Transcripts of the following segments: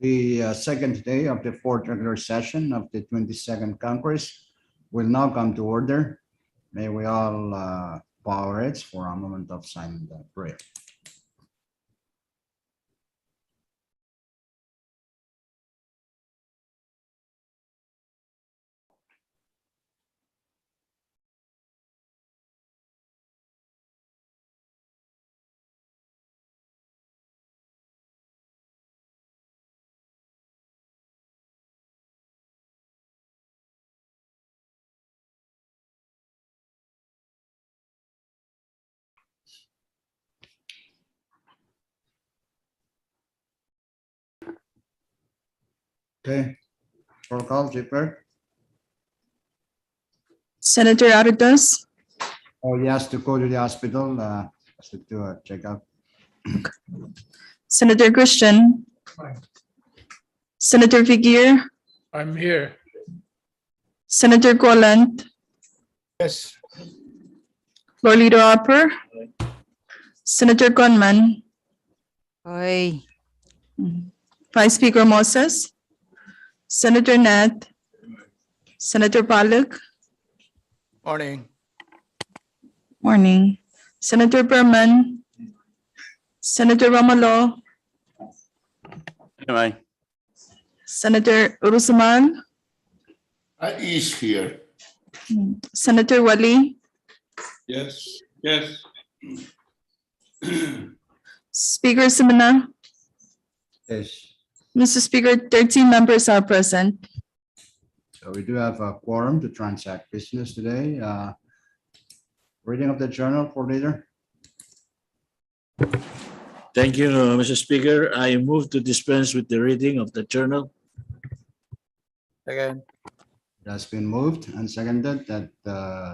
The second day of the fourth regular session of the 22nd Congress will now come to order. May we all bow our heads for a moment of silent prayer. Okay, roll call, Chipper. Senator Aritas, Oh, he has to go to the hospital, has to do a checkup. Senator Christian, Senator Figueroa, I'm here. Senator Goland, Yes. Floor Leader Harper, Senator Gunman, Oy, Vice Speaker Moses, Senator Nat, Senator Pollack, Morning. morning, Senator Berman, Senator Romolo, Anyway, Senator Urusamal, Is here. Senator Wali, Yes. Yes. Speaker Simona. Yes, Mr. Speaker, 13 members are present. so we do have a quorum to transact business today. Reading of the journal for leader. thank you, Mr. Speaker. I move to dispense with the reading of the journal. Again. It has been moved and seconded that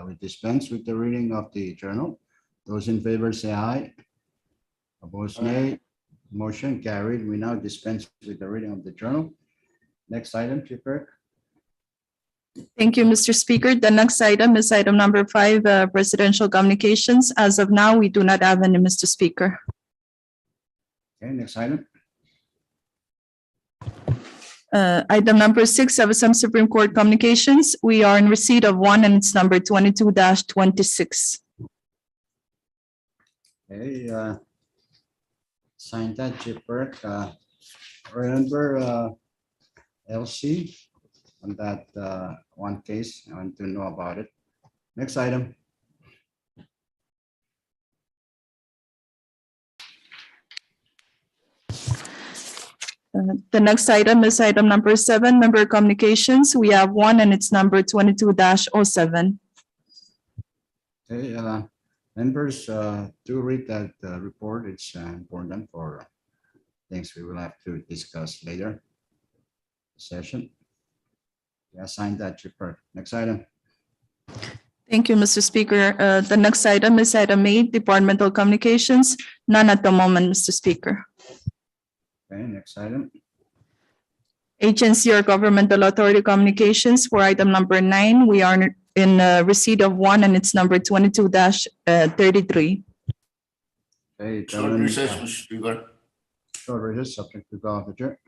we dispense with the reading of the journal. Those in favor say aye. Opposed, nay. Motion carried. We now dispense with the reading of the journal. Next item, Chipper. Thank you, Mr. Speaker. The next item is item number 5, presidential communications. As of now, we do not have any, Mr. Speaker. Okay, next item. Item number 6, some Supreme Court communications. We are in receipt of one and it's number 22-26. Okay, sign that, Chipper. Remember LC on that one case. I want to know about it. Next item. The next item is item number 7, member communications. We have one and it's number 22-07. Okay, members, do read that report. It's important for things we will have to discuss later session. Yeah, sign that, Chipper. Next item. Thank you, Mr. Speaker. The next item is item 8, departmental communications. None at the moment, Mr. Speaker. Okay, next item. Agency or governmental authority communications for item number 9. We are in receipt of one and it's number 22-33. Okay, Short government, recess, Mr. Speaker. short recess, subject to go of the chair.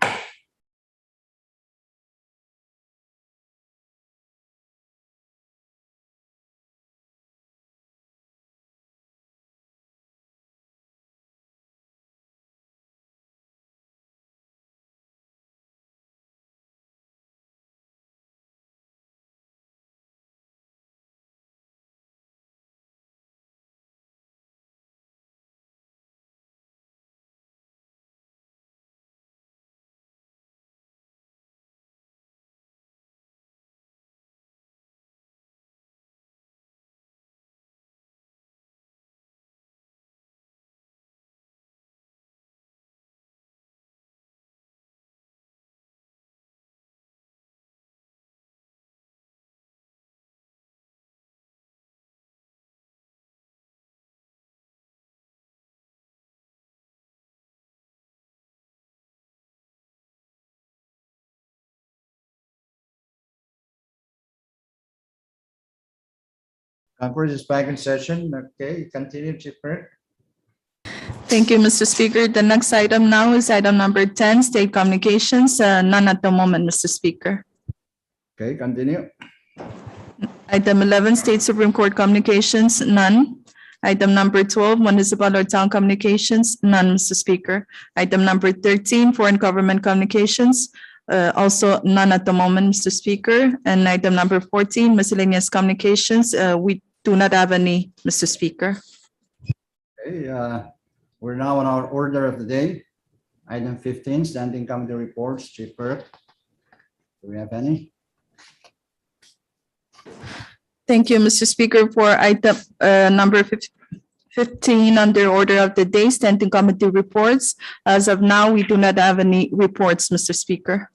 Conference is back in session. Okay, continue, Chipper. Thank you, Mr. Speaker. The next item now is item number 10, State Communications. None at the moment, Mr. Speaker. Okay, continue. Item 11, State Supreme Court Communications, none. Item number 12, Municipal or Town Communications, none, Mr. Speaker. Item number 13, Foreign Government Communications, also none at the moment, Mr. Speaker. And item number 14, Miscellaneous Communications, we do not have any, Mr. Speaker. Okay, we're now on our order of the day. Item 15, standing committee reports, Chief Clerk. Do we have any? Thank you, Mr. Speaker, for item number 15 under order of the day, standing committee reports. As of now, we do not have any reports, Mr. Speaker.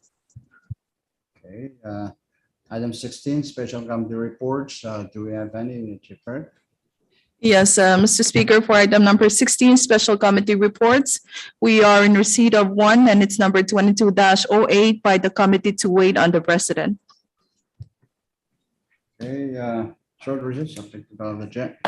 Okay, item 16, special committee reports. Do we have any, Chief Clerk? Yes, Mr. Speaker, for item number 16, special committee reports, we are in receipt of one, and it's number 22-08 by the committee to wait on the president. Okay, short recess, subject to the chair.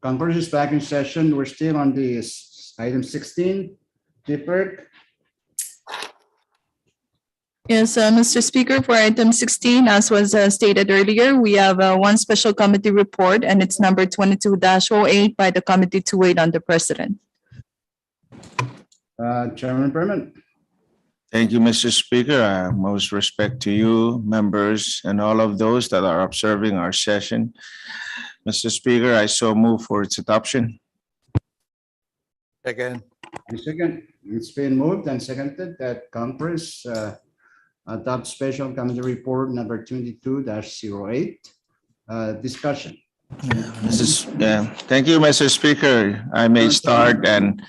Conference is back in session. We're still on the item 16. Clifford, Yes, Mr. Speaker, for item 16, as was stated earlier, we have one special committee report, and it's number 22-08 by the committee to wait on the president. Chairman Perman. Thank you, Mr. Speaker. Most respect to you, members, and all of those that are observing our session. Mr. Speaker, I so move for its adoption. Second. Second, it's been moved and seconded that conference adopt special committee report number 22-08. Discussion. Thank you, Mr. Speaker. I may start and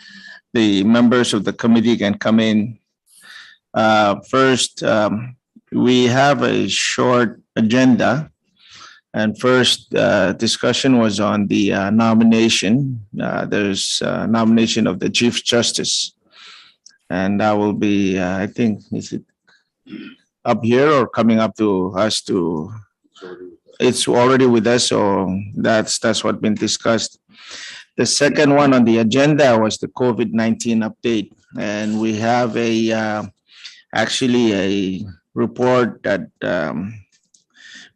the members of the committee can come in. First, we have a short agenda. And first discussion was on the nomination. There's a nomination of the Chief Justice. And that will be, I think, is it up here or coming up to us to, it's already with us, so that's what been discussed. The second one on the agenda was the COVID-19 update. And we have actually a report that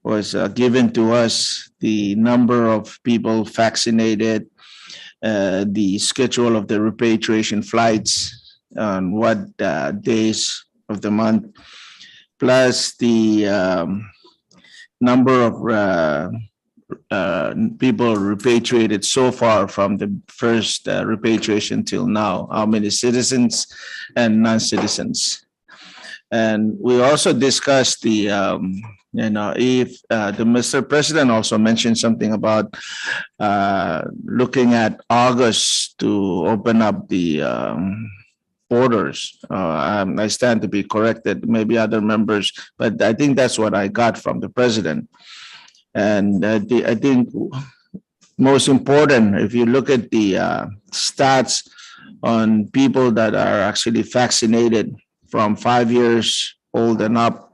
was given to us, the number of people vaccinated, the schedule of the repatriation flights, on what days of the month, plus the number of people repatriated so far from the first repatriation till now, how many citizens and non-citizens. And we also discussed the if the Mr. President also mentioned something about looking at August to open up the borders. I stand to be corrected, maybe other members, but I think that's what I got from the president. And I think most important, if you look at the stats on people that are actually vaccinated from 5 years old and up,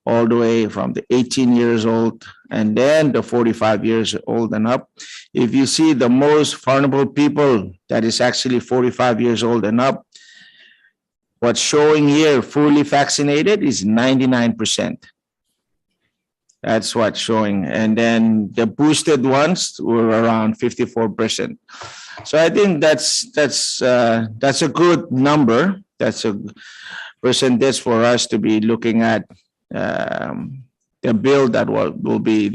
all the way from the 18 years old and then the 45 years old and up. If you see the most vulnerable people that is actually 45 years old and up, what's showing here fully vaccinated is 99%. That's what's showing. And then the boosted ones were around 54%. So I think that's a good number. That's a percentage for us to be looking at the bill that will be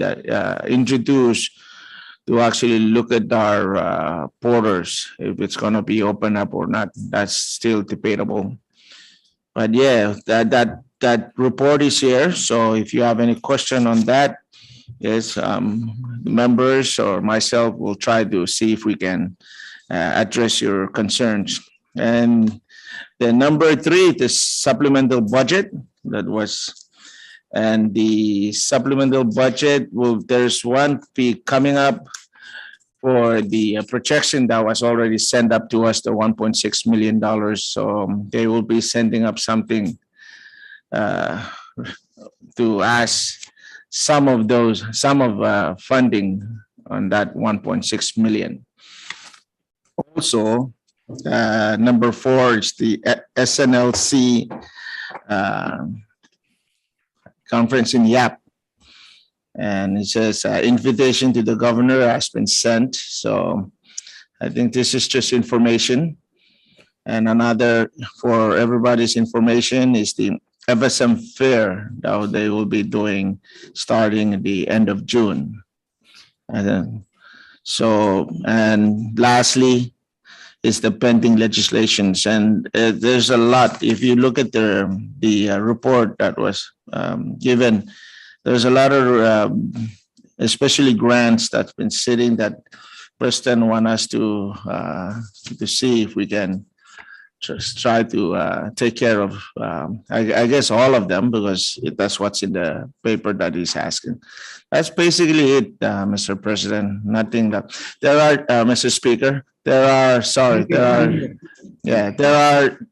introduced to actually look at our borders, if it's going to be open up or not. That's still debatable. But yeah, that report is here. So if you have any question on that, yes, members or myself will try to see if we can address your concerns. And the number 3, the supplemental budget that was. And the supplemental budget there's one fee coming up for the projection that was already sent up to us, the $1.6 million. So they will be sending up something to ask some of funding on that 1.6 million. Also, number 4 is the SNLC conference in Yap. And it says invitation to the governor has been sent. So I think this is just information. And another for everybody's information is the FSM Fair that they will be doing starting at the end of June. And then, and lastly is the pending legislations. And there's a lot. If you look at the report that was given, there's a lot of especially grants that's been sitting that President want us to see if we can just try to take care of, I guess, all of them, because that's what's in the paper that he's asking. That's basically it, Mr. President. Nothing that there are, Mr. Speaker. There are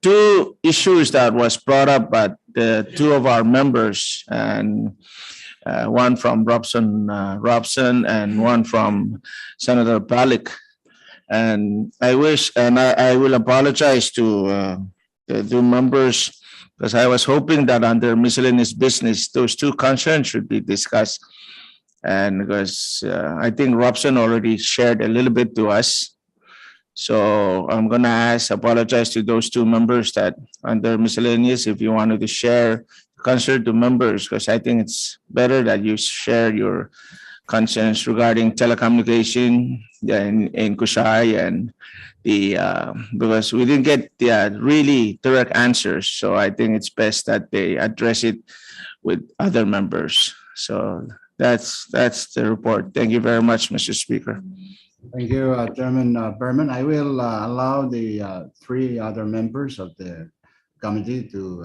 2 issues that was brought up by the 2 of our members, and one from Robson and one from Senator Palik. And I will apologize to the members because I was hoping that under miscellaneous business, those two concerns should be discussed. And because I think Robson already shared a little bit to us. So I'm gonna apologize to those two members that under miscellaneous, if you wanted to share concern to members, because I think it's better that you share your concerns regarding telecommunication in Kusai and because we didn't get the really direct answers. So I think it's best that they address it with other members. So that's the report. Thank you very much, Mr. Speaker. Thank you, Chairman Berman. I will allow the three other members of the committee to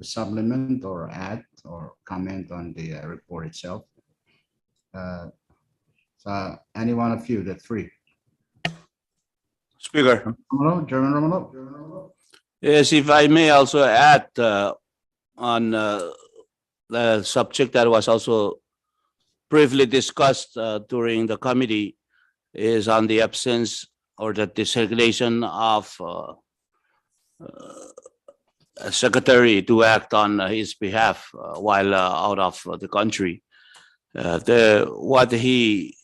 supplement or add or comment on the report itself. So any one of you, the three. Speaker, Romulo, Chairman Romulo. yes, if I may also add on the subject that was also briefly discussed during the committee is on the absence or the designation of a secretary to act on his behalf while out of the country. What he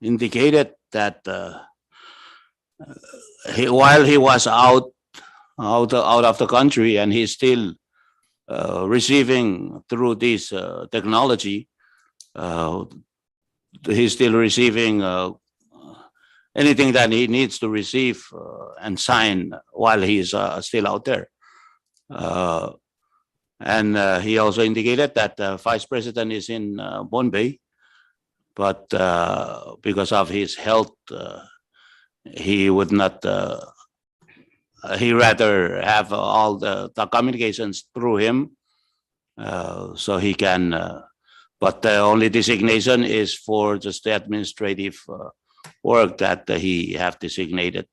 indicated that while he was out of the country and he's still receiving through this technology, he's still receiving anything that he needs to receive and sign while he's still out there. And he also indicated that the vice president is in Bombay, but because of his health, he would not, he rather have all the communications through him so he can, but the only designation is for just the administrative work that he have designated,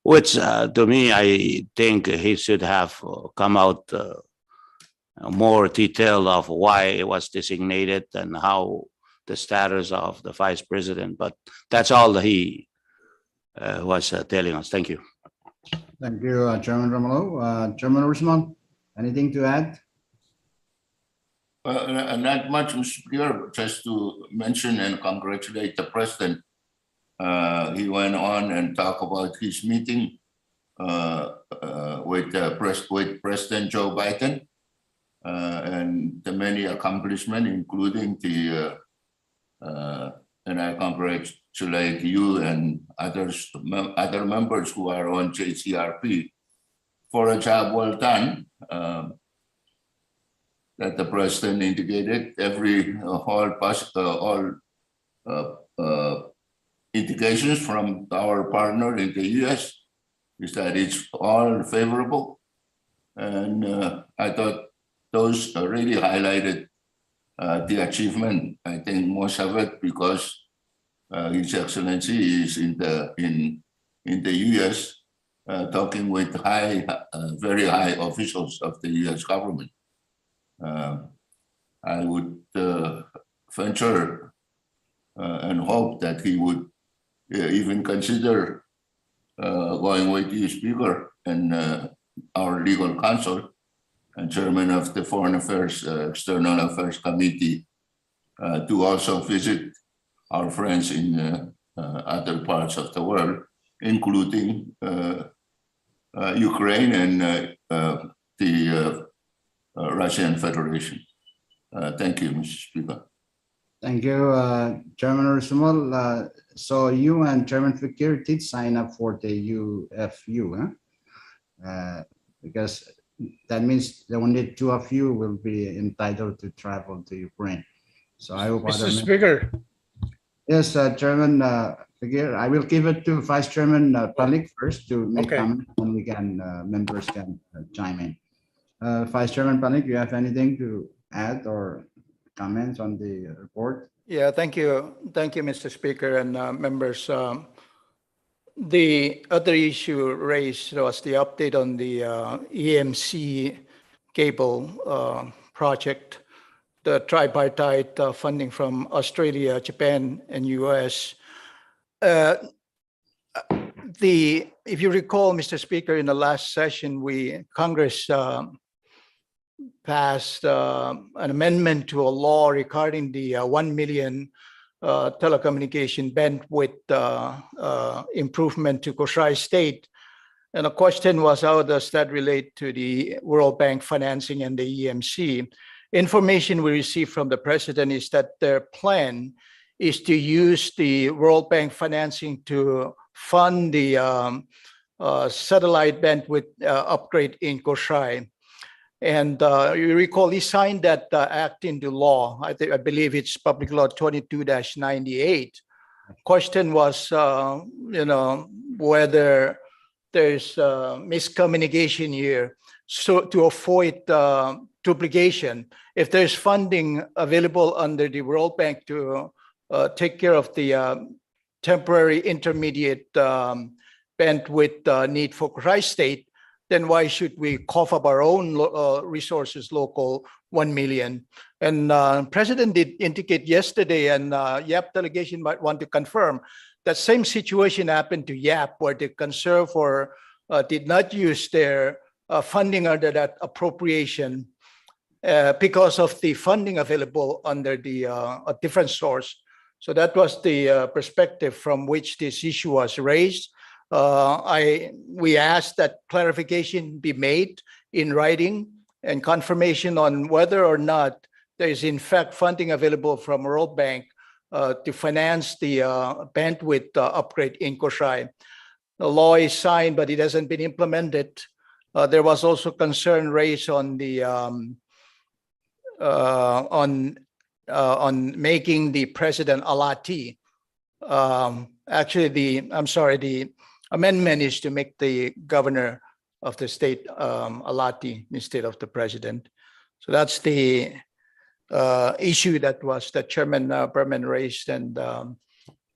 which to me, I think he should have come out more detail of why it was designated and how the status of the vice president, but that's all he was telling us. Thank you. Thank you, Chairman Romulo. Chairman Usman, anything to add? Not much, Mr. Speaker, just to mention and congratulate the president. He went on and talked about his meeting with President Joe Biden and the many accomplishments, including the, and I congratulate you and other members who are on JCRP for a job well done. That the president indicated all indications from our partner in the US is that it's all favorable. And I thought those really highlighted the achievement. I think most of it because His Excellency is in the US talking with very high officials of the US government. I would venture and hope that he would even consider going with the Speaker and our legal counsel and chairman of the Foreign Affairs, External Affairs Committee to also visit our friends in other parts of the world, including Ukraine and the Russian Federation. Thank you, Mr. Speaker. Thank you, Chairman Ursumal. So you and Chairman Fakir did sign up for the UFU, huh? Because that means the only two of you will be entitled to travel to Ukraine. So I hope Mr. Speaker, Yes, Chairman Fakir, I will give it to Vice Chairman Palik first to make Okay. comment, and we can members can chime in. Vice Chairman Palik, you have anything to add or comments on the report? yeah, thank you. Thank you, Mr. Speaker and members. The other issue raised was the update on the EMC cable project. the tripartite funding from Australia, Japan, and US. If you recall, Mr. Speaker, in the last session, Congress passed an amendment to a law regarding the 1 million telecommunication bandwidth improvement to Koshai State. And the question was, how does that relate to the World Bank financing and the EMC? Information we received from the president is that their plan is to use the World Bank financing to fund the satellite bandwidth upgrade in Koshai. And you recall he signed that act into law. I believe it's Public Law 22-98. Question was, whether there's miscommunication here. So to avoid duplication, if there's funding available under the World Bank to take care of the temporary intermediate bandwidth need for Koshai State, then why should we cough up our own resources, local 1 million? And President did indicate yesterday, and YAP delegation might want to confirm, that same situation happened to YAP, where they conserve or did not use their funding under that appropriation because of the funding available under the a different source. So that was the perspective from which this issue was raised. We asked that clarification be made in writing and confirmation on whether or not there is in fact funding available from World Bank to finance the bandwidth upgrade in Koshai. The law is signed, but it hasn't been implemented. There was also concern raised on the on making the president alati. Actually, the amendment is to make the governor of the state alati instead of the president. So that's the issue that Chairman Berman raised, and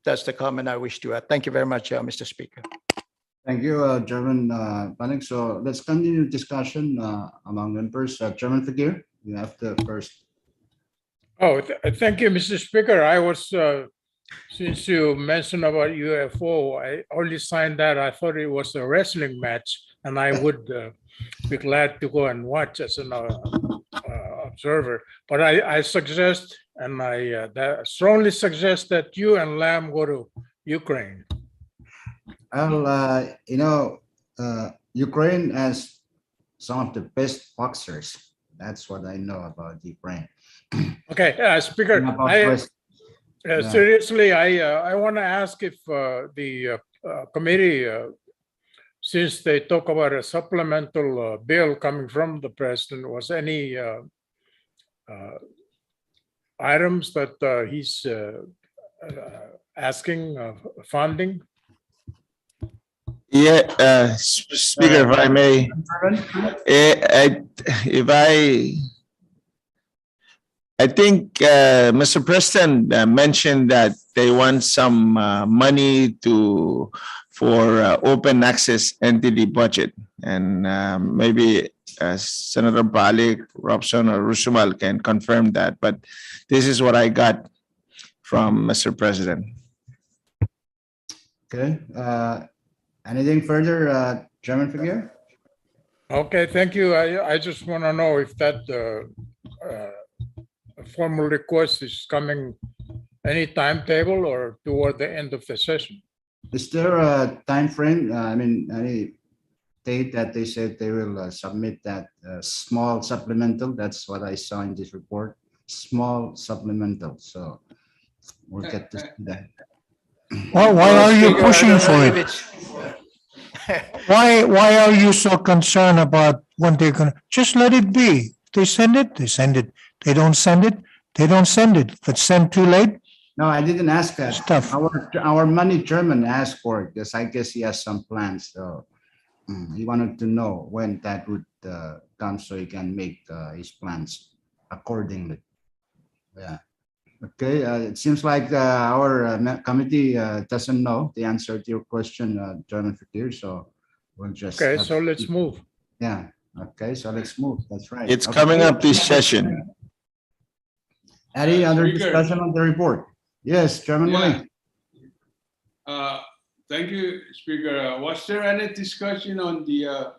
that's the comment I wish to add. Thank you very much, Mr. Speaker. Thank you, Chairman Panik. So let's continue discussion among members. Chairman Fakir, you have the first. Oh, thank you, Mr. Speaker. I was, since you mentioned about UFO, I only signed that. I thought it was a wrestling match, and I would be glad to go and watch as an observer. But I suggest, and I strongly suggest that you and Lam go to Ukraine. Well, Ukraine has some of the best boxers. That's what I know about Ukraine. Okay, Speaker, seriously, I want to ask if the committee, since they talk about a supplemental bill coming from the president, was any items that he's asking funding? Yeah, Speaker, if I may, I think Mr. President mentioned that they want some money for open access entity budget, and maybe Senator Balik, Robson, or Rusumal can confirm that. But this is what I got from Mr. President. Okay. Anything further, Chairman Fakir? Okay, thank you. I just want to know if that formal request is coming any timetable or toward the end of the session. Is there a time frame? Any date that they said they will submit that small supplemental? That's what I saw in this report. Small supplemental. So we'll get to that. Well, why are you pushing for it? Why are you so concerned about when they're gonna just let it be? If they send it, they send it. They don't send it, they don't send it. If it's sent too late. No, I didn't ask that. Stuff. Our money chairman asked for it because I guess he has some plans. So he wanted to know when that would come so he can make his plans accordingly. Yeah. Okay. It seems like our committee doesn't know the answer to your question, Chairman Fakir. So we'll just. Okay, so let's move. Yeah. Okay. So let's move. That's right. It's Okay. coming up this session. Any other Speaker. discussion on the report? Yes, Chairman Yeah. Mullin. Thank you, Speaker. Was there any discussion on the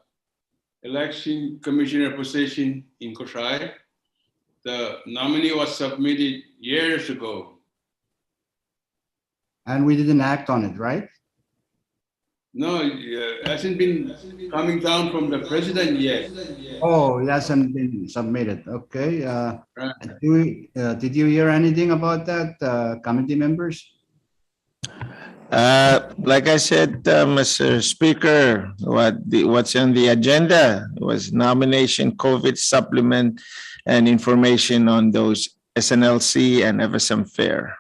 election commissioner position in Koshai? The nominee was submitted years ago. And we didn't act on it, right? No, it hasn't been coming down from the president yet. Oh, it hasn't been submitted. Okay. Right. Did you hear anything about that, committee members? Like I said, Mr. Speaker, what's on the agenda was nomination, COVID supplement, and information on those SNLC and FSM Fair.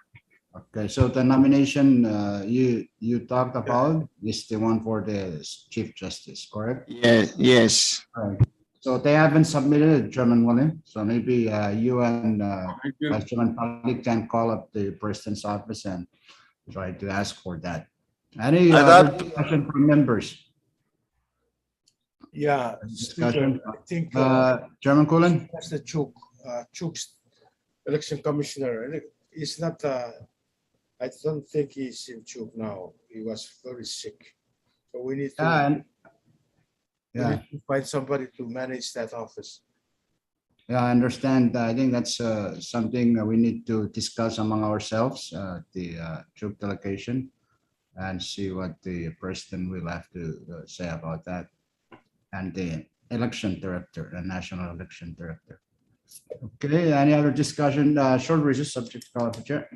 Okay, so the nomination you talked about is the one for the Chief Justice, correct? Yes. Right. So they haven't submitted, Chairman Mullin. So maybe you and Thank you. Vice Chairman Palik can call up the President's office and try to ask for that. Any other discussion from members? Yeah, Discussion. Speaker, I think Chairman Cullen? that's the Chuk's election commissioner. He's not, I don't think he's in Chuk now. He was very sick. So we need to, we Yeah, need to find somebody to manage that office. yeah, I understand. I think that's something we need to discuss among ourselves, the troop delegation, and see what the president will have to say about that. And the election director, the national election director. Okay, any other discussion? Short recess subject to call for chair.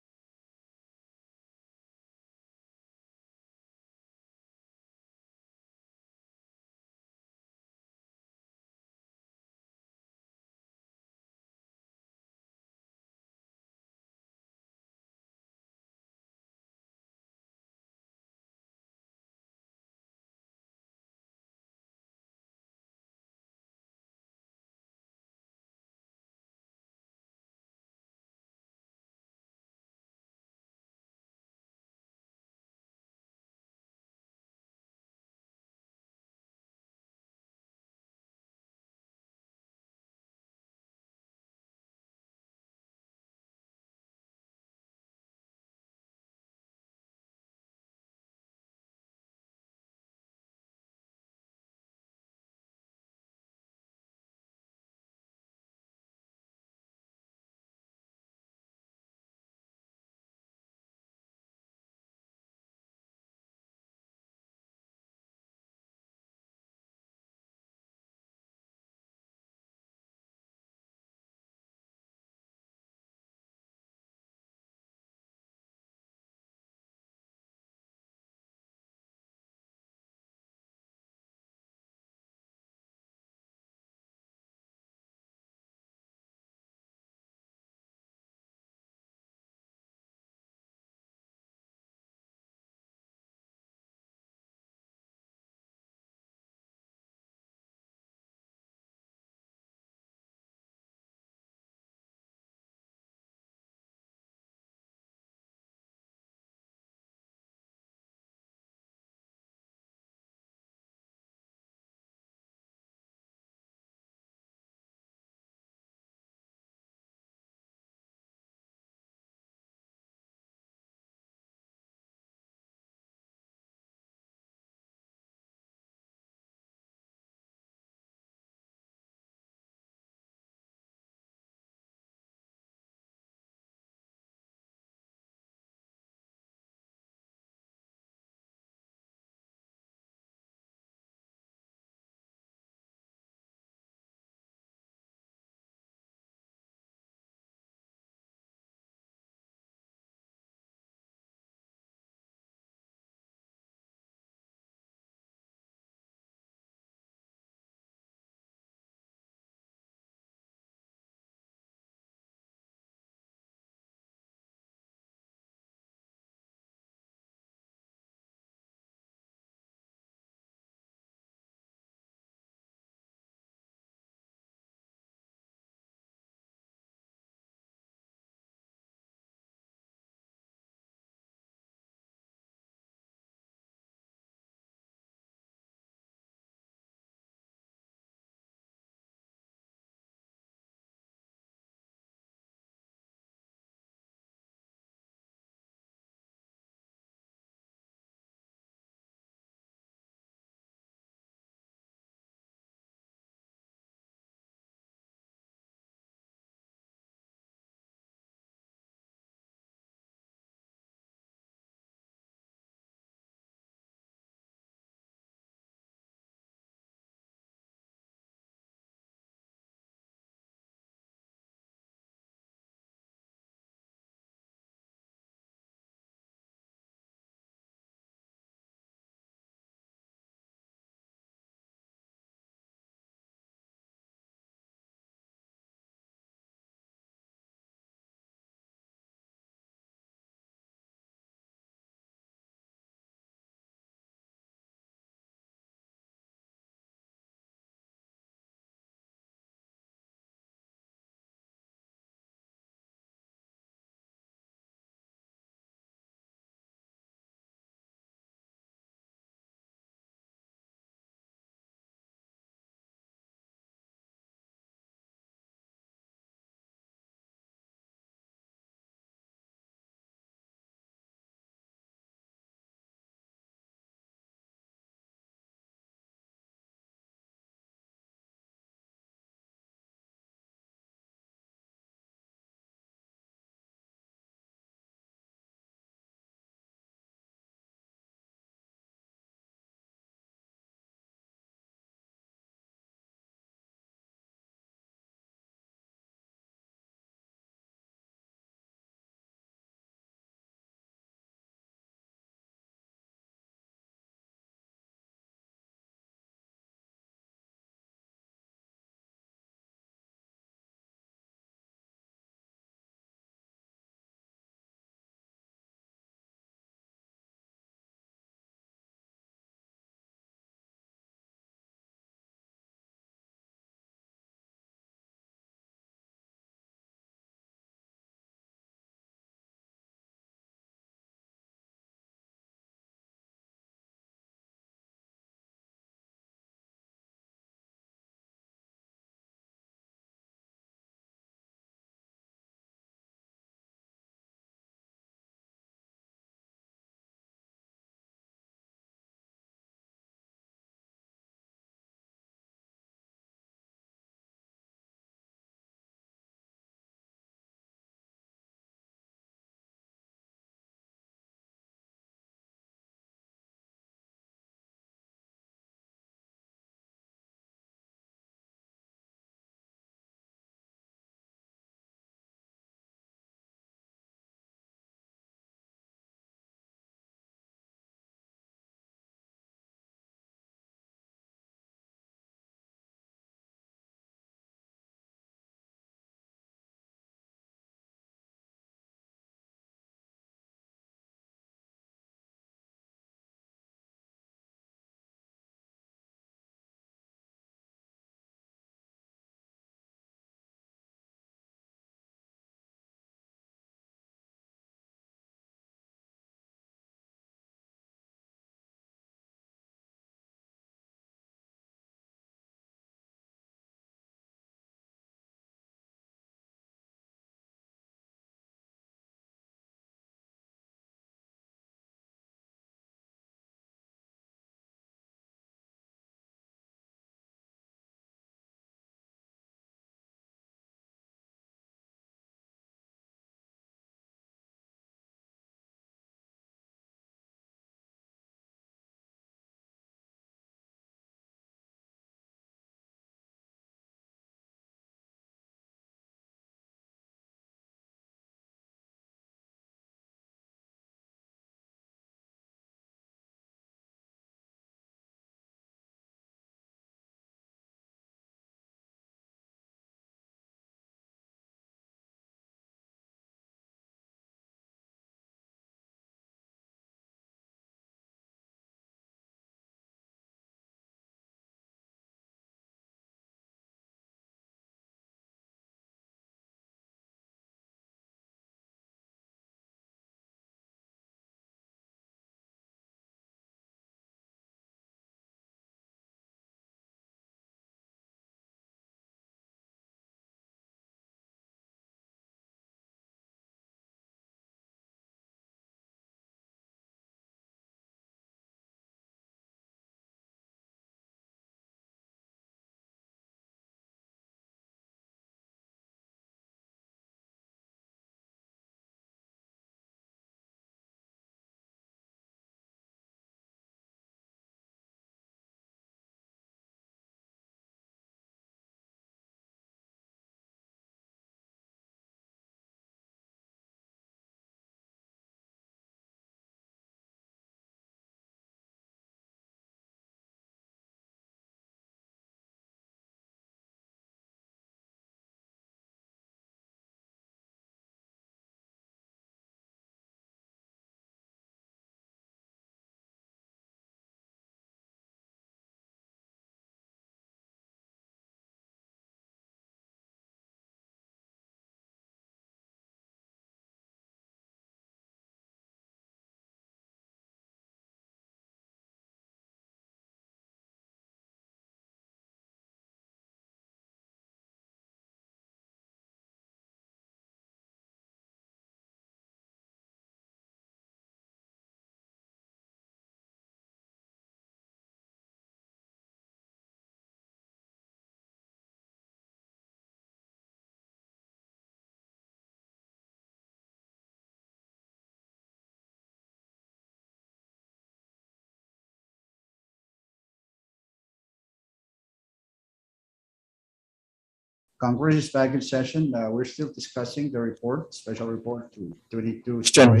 Congress is back in session. We're still discussing the report, special report to 22. Question.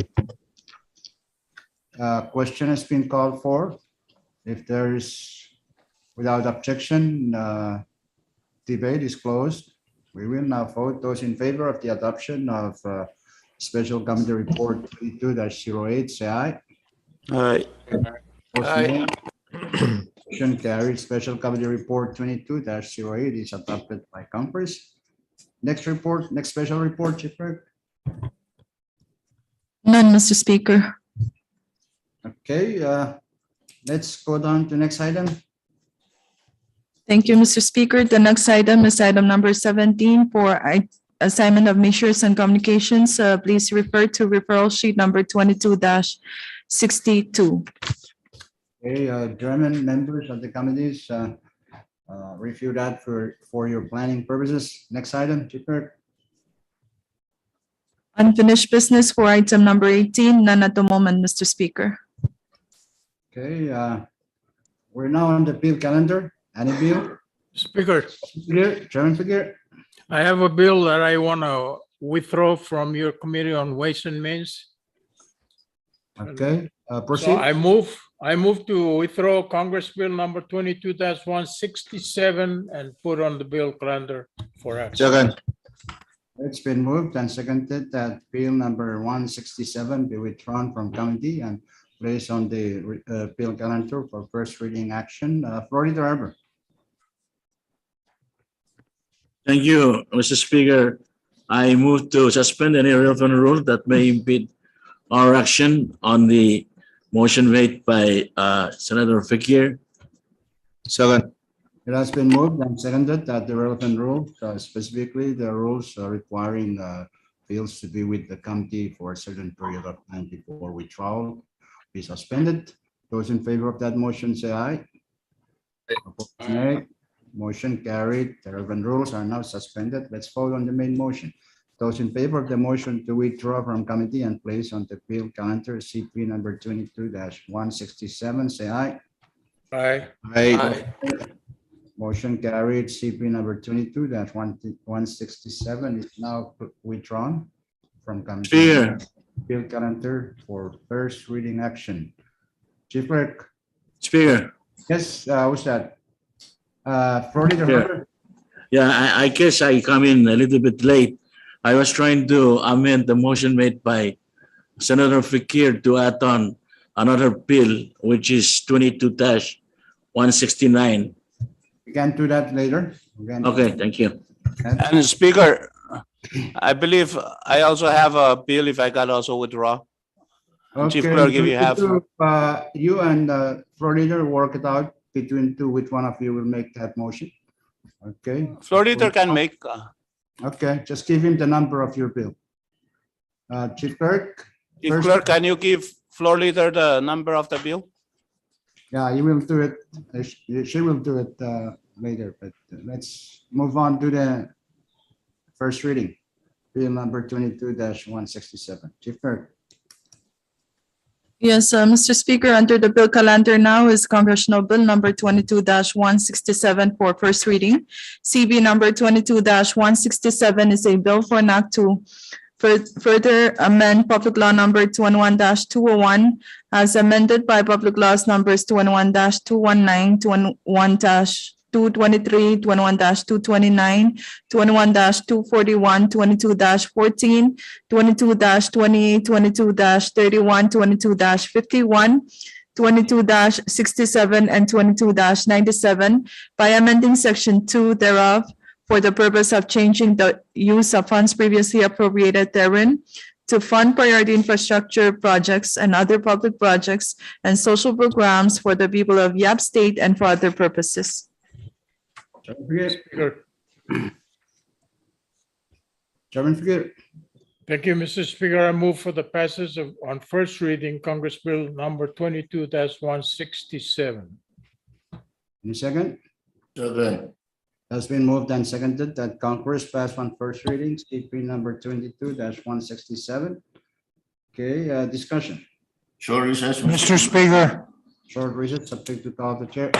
Question has been called for. If there is, without objection, debate is closed. We will now vote. Those in favor of the adoption of Special Committee Report 22-08, say aye. Aye. Opposed, Aye. nay. Motion carried. Special Committee Report 22-08 is adopted by Congress. Next report, next special report, Chief Clerk. None, Mr. Speaker. Okay, let's go down to next item. Thank you, Mr. Speaker. The next item is item number 17 for assignment of measures and communications. Please refer to referral sheet number 22-62. Okay, German members of the committees, review that for your planning purposes. Next item, Chief Clerk. Unfinished business for item number 18, none at the moment, Mr. Speaker. Okay, we're now on the bill calendar. Any bill? Speaker, Figure, Chairman Figure. I have a bill that I want to withdraw from your Committee on Ways and Means. Okay, So proceed. I move to withdraw Congress Bill number 22-167 and put on the bill calendar for action. Second. It's been moved and seconded that bill number 167 be withdrawn from committee and placed on the bill calendar for first reading action. Florida Harbor. Thank you, Mr. Speaker. I move to suspend any relevant rule that may impede our action on the motion made by Senator Fakir. Second. It has been moved and seconded that the relevant rules, specifically the rules requiring bills to be with the committee for a certain period of time before withdrawal, be suspended. Those in favor of that motion say aye. Opposed, nay. Motion carried. The relevant rules are now suspended. Let's vote on the main motion. Those in favor of the motion to withdraw from committee and place on the bill calendar CP number 22-167, say aye. Aye. Aye. Motion carried. CP number 22-167 is now withdrawn from committee. Speaker. Bill calendar for first reading action. Chief Clerk. Speaker. Yes, what's that? Florida Yeah. Harbor. Yeah, I guess I come in a little bit late. I was trying to amend the motion made by Senator Fakir to add on another bill, which is 22-169. We can do that later. We can- Okay, thank you. And Speaker, I believe I also have a bill if I can also withdraw. Chief Okay, Clerk, if you have. You and Florida work it out between two, which one of you will make that motion? Okay. Florida can make, Okay, just give him the number of your bill. Chief Clerk? Chief First- Clerk, can you give Florida the number of the bill? Yeah, you will do it. She will do it later, but let's move on to the first reading. Bill number 22-167. Chief Clerk. Yes, Mr. Speaker, under the bill calendar now is Congressional Bill number 22-167 for first reading. CB number 22-167 is a bill for an act to further amend Public Law number 211-201 as amended by Public Laws numbers 211-219, 211-223, 211-229, 211-241, 22-14, 22-28, 22-31, 22-51, 22-67, and 22-97 by amending Section 2 thereof for the purpose of changing the use of funds previously appropriated therein to fund priority infrastructure projects and other public projects and social programs for the people of Yap State and for other purposes. Speaker. Chairman Figueroa. Thank you, Mr. Speaker. I move for the passage of on first reading Congress Bill number 22-167. Any second? Second. Has been moved and seconded that Congress pass on first reading, CP number 22-167. Okay, discussion. Short recess. Mr. Speaker, Short recess, subject to call of the chair.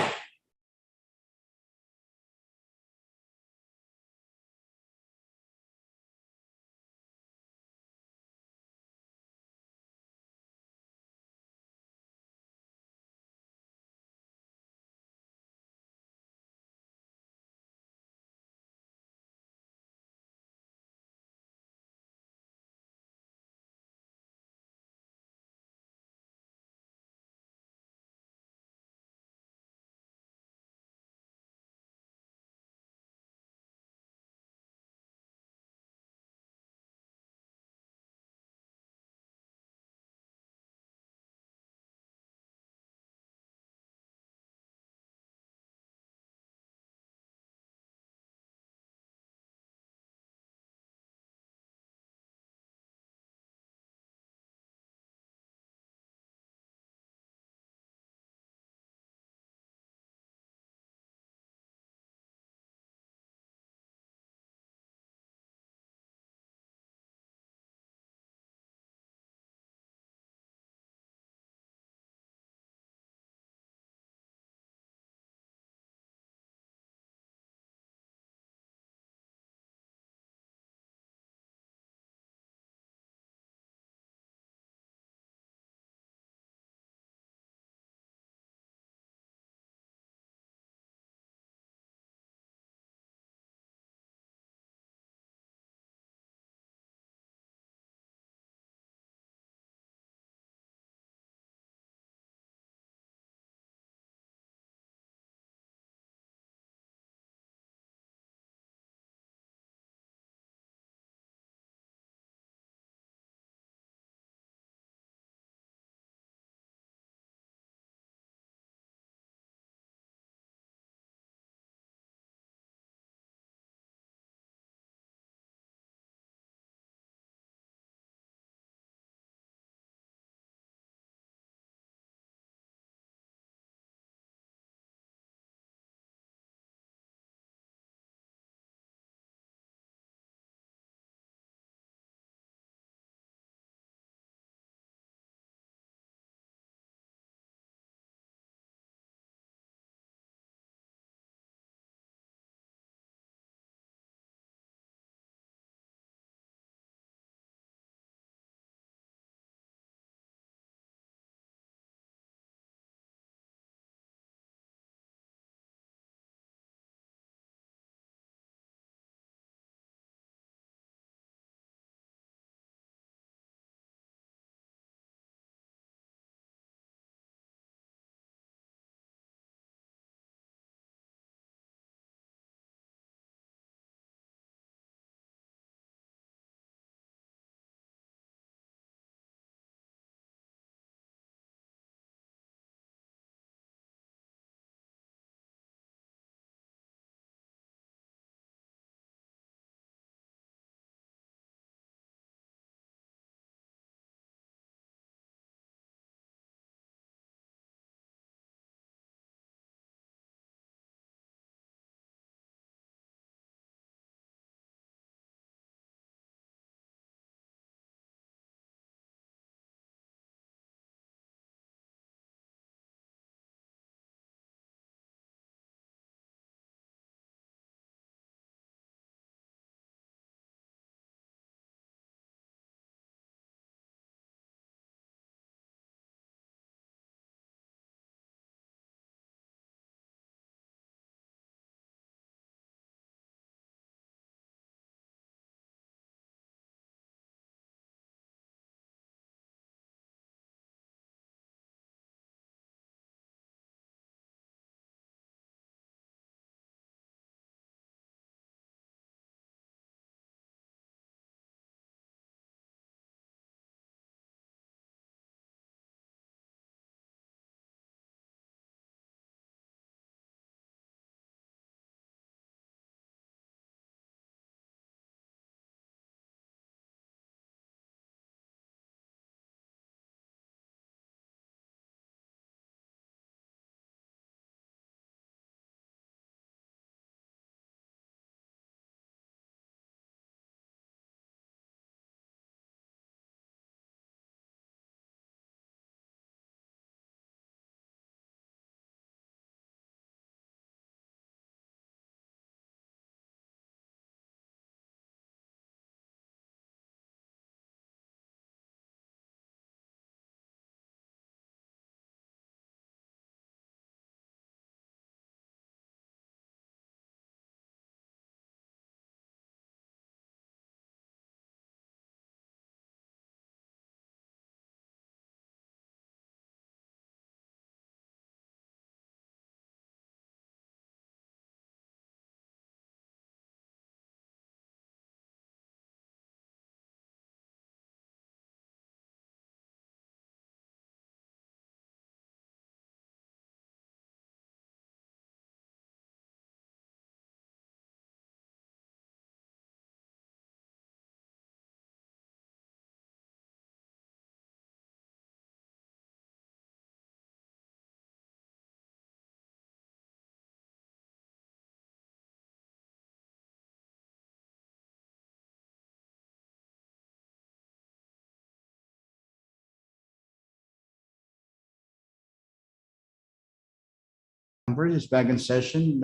conference is back in session.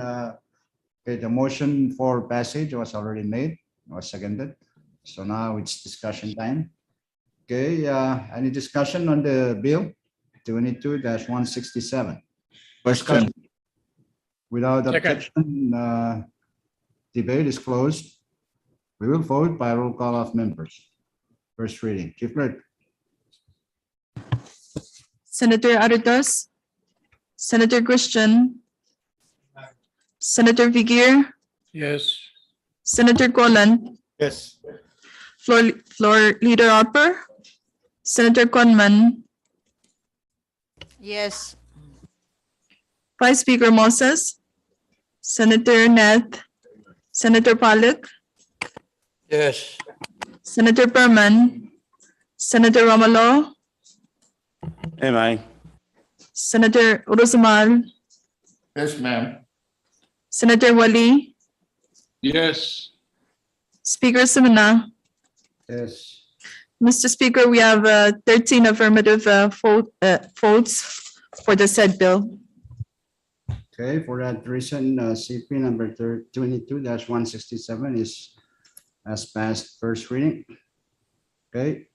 Okay, the motion for passage was already made, was seconded. So now it's discussion time. Okay, any discussion on the bill 22-167? Question. Without Second. objection, debate is closed. We will vote by roll call of members. First reading, Chief Clerk. Senator Aritas, Senator Christian, Senator Figueroa, Yes. Senator Colan, Yes. Floor Leader Harper, Senator Conman, Yes. Vice Speaker Moses, Senator Net, Senator Pollack, Yes. Senator Perman, Senator Romalo, Am I? Senator Urusamal, Yes, ma'am. Senator Wali, Yes. Speaker Simona. Yes. Mr. Speaker, we have 13 affirmative votes for the said bill. Okay, for that reason, CP number 22-167 has passed first reading. Okay.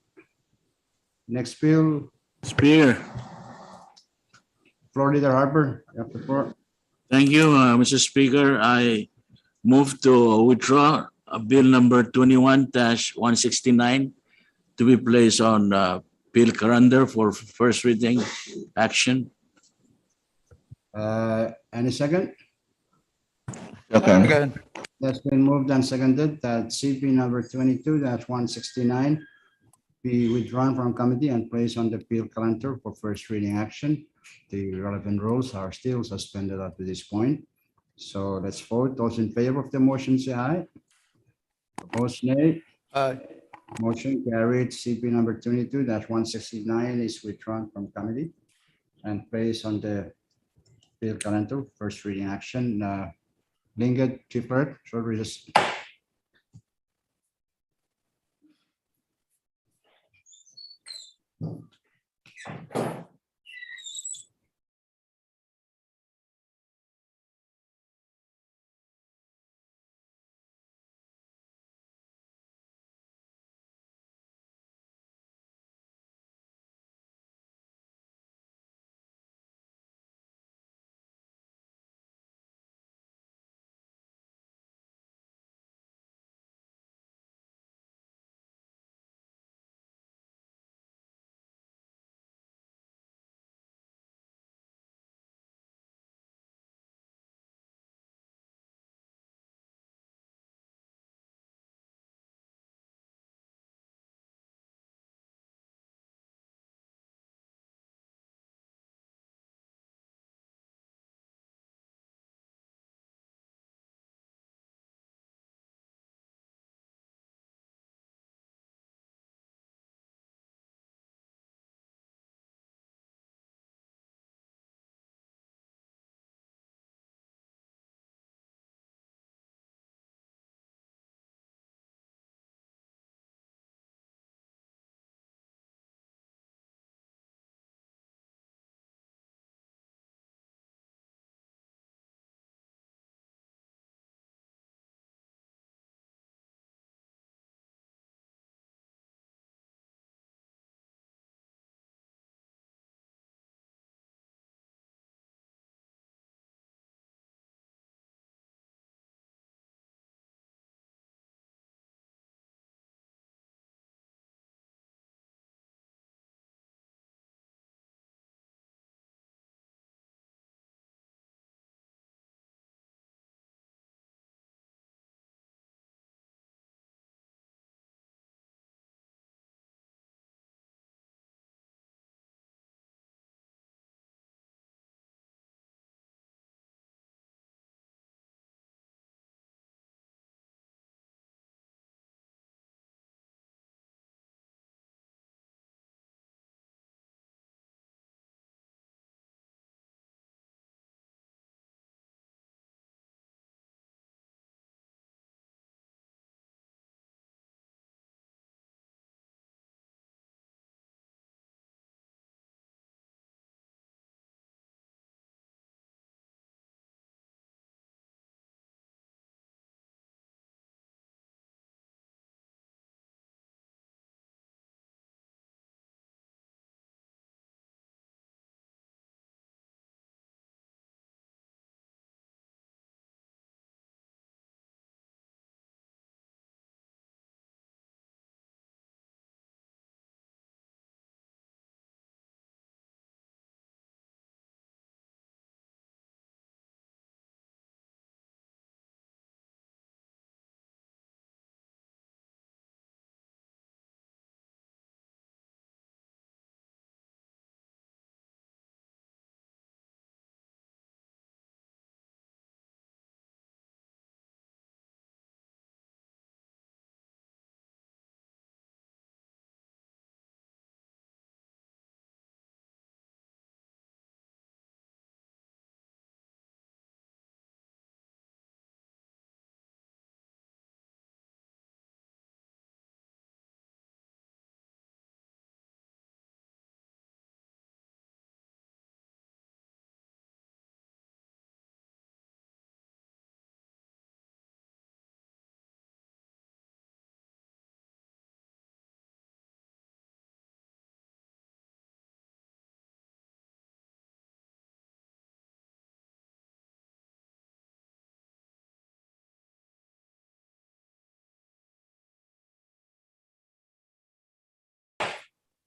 Next bill, Speaker, Floor Leader Harper, you have the floor. thank you, Mr. Speaker. I move to withdraw Bill number 21-169 to be placed on bill calendar for first reading action. Any second? Second. Again. That's been moved and seconded that CP number 22-169 be withdrawn from committee and placed on the bill calendar for first reading action. The relevant rules are still suspended up to this point. So let's vote. Those in favor of the motion say aye. Opposed, nay. Motion carried. CP number 22-169 is withdrawn from committee and placed on the bill calendar, first reading action. Lingard, Chief Clerk, short recess.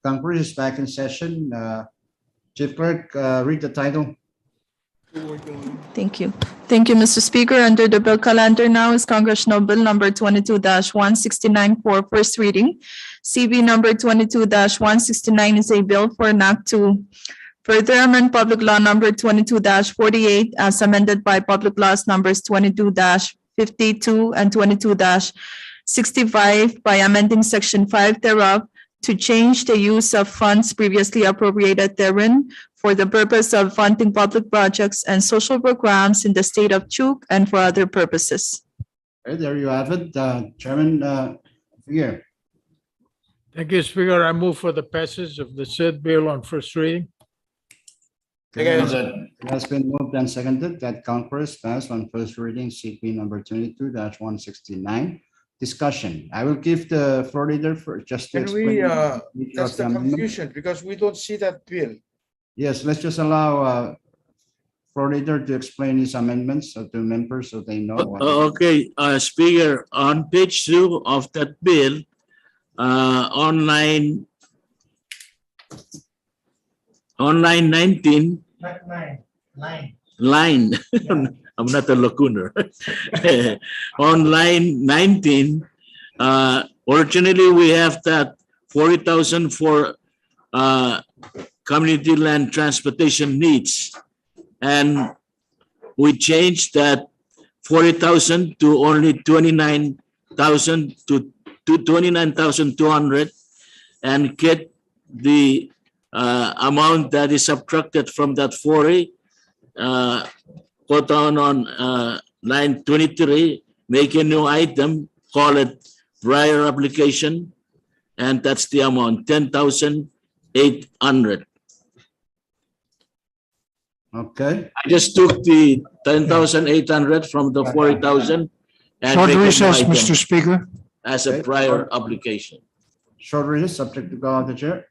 Congress is back in session. Chief Clerk, read the title. Thank you. Thank you, Mr. Speaker. Under the bill calendar now is Congressional Bill number 22-169 for first reading. CB number 22-169 is a bill for an act to further amend Public Law number 22-48 as amended by Public Laws numbers 22-52 and 22-65 by amending Section 5 thereof to change the use of funds previously appropriated therein for the purpose of funding public projects and social programs in the state of Chuuk and for other purposes. Okay, there you have it. Chairman Figueroa. Thank you, Speaker. I move for the passage of the said bill on first reading. Again. It has been moved and seconded that Congress pass on first reading CP number 22-169. Discussion. I will give the floor leader for just to Can we, explain. each that's of the amendment. confusion because we don't see that bill. Yes, let's just allow floor leader to explain his amendments to members so they know. what- Okay, Speaker, on page 2 of that bill, on line 19, line, I'm not a lacunar. On line 19, originally we have that 40,000 for community land transportation needs. And we changed that 40,000 to only 29,000 to 29,200 and get the amount that is subtracted from that 40, go down on line 23, make a new item, call it prior application, and that's the amount, 10,800. Okay, I just took the 10,800 from the 40,000 and Short make a new recess, item Mr. Speaker. as a prior application. short recess, subject to call of the chair.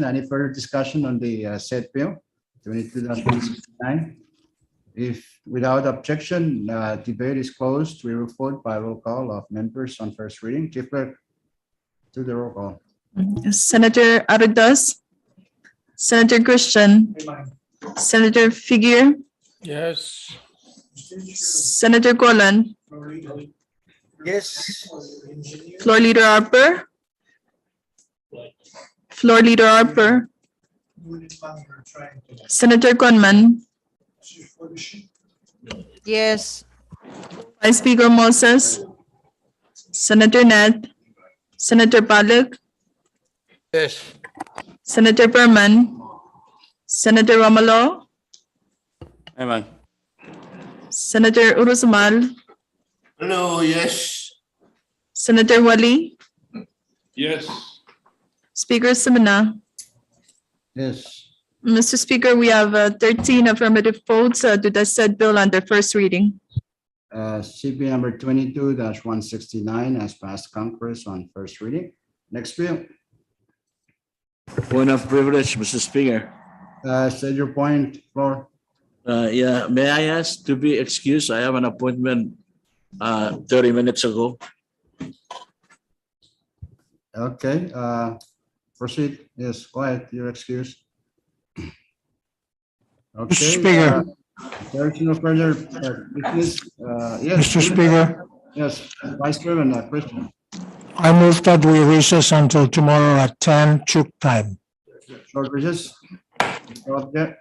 Any further discussion on the said bill 22-169? If without objection, debate is closed. We will vote by roll call of members on first reading. Chief Clerk, do the roll call. Senator Arudas, Senator Christian, Senator Figueroa, Yes. Senator Golan, Yes. Floor Leader Harper, Floor Leader Harper, Senator Conman, Yes. Vice Speaker Moses, Senator Net, Senator Palak, Yes. Senator Berman, Senator Romolo, Amen. Senator Urusmal, Hello, yes. Senator Wali, Yes. Speaker Semina. Yes. Mr. Speaker, we have 13 affirmative votes to the said bill under first reading. CP number 22-169 has passed Congress on first reading. Next bill. Point of privilege, Mr. Speaker. State your point, floor. Yeah, may I ask to be excused? I have an appointment 30 minutes ago. Okay, proceed. Yes, go ahead. You're excused. Okay. Speaker. There's no further business. Yes. Mr. Speaker, Yes, Vice Chairman, question. I move that we recess until tomorrow at 10 Chuk time. Short recess. Okay.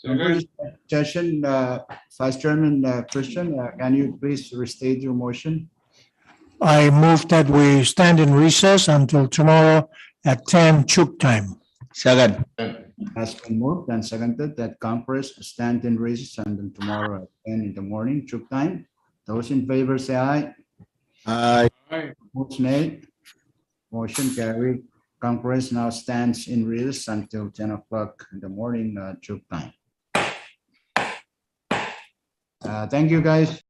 Second. Session, Vice Chairman Christian, can you please restate your motion? I move that we stand in recess until tomorrow at 10 Chuk time. Second. Has been moved and seconded that Congress stand in recess until tomorrow at 10 in the morning, Chuk time. Those in favor say aye. Aye. Aye. Opposed, nay. Motion carried. Congress now stands in recess until 10 o'clock in the morning, Chuk time. Thank you, guys.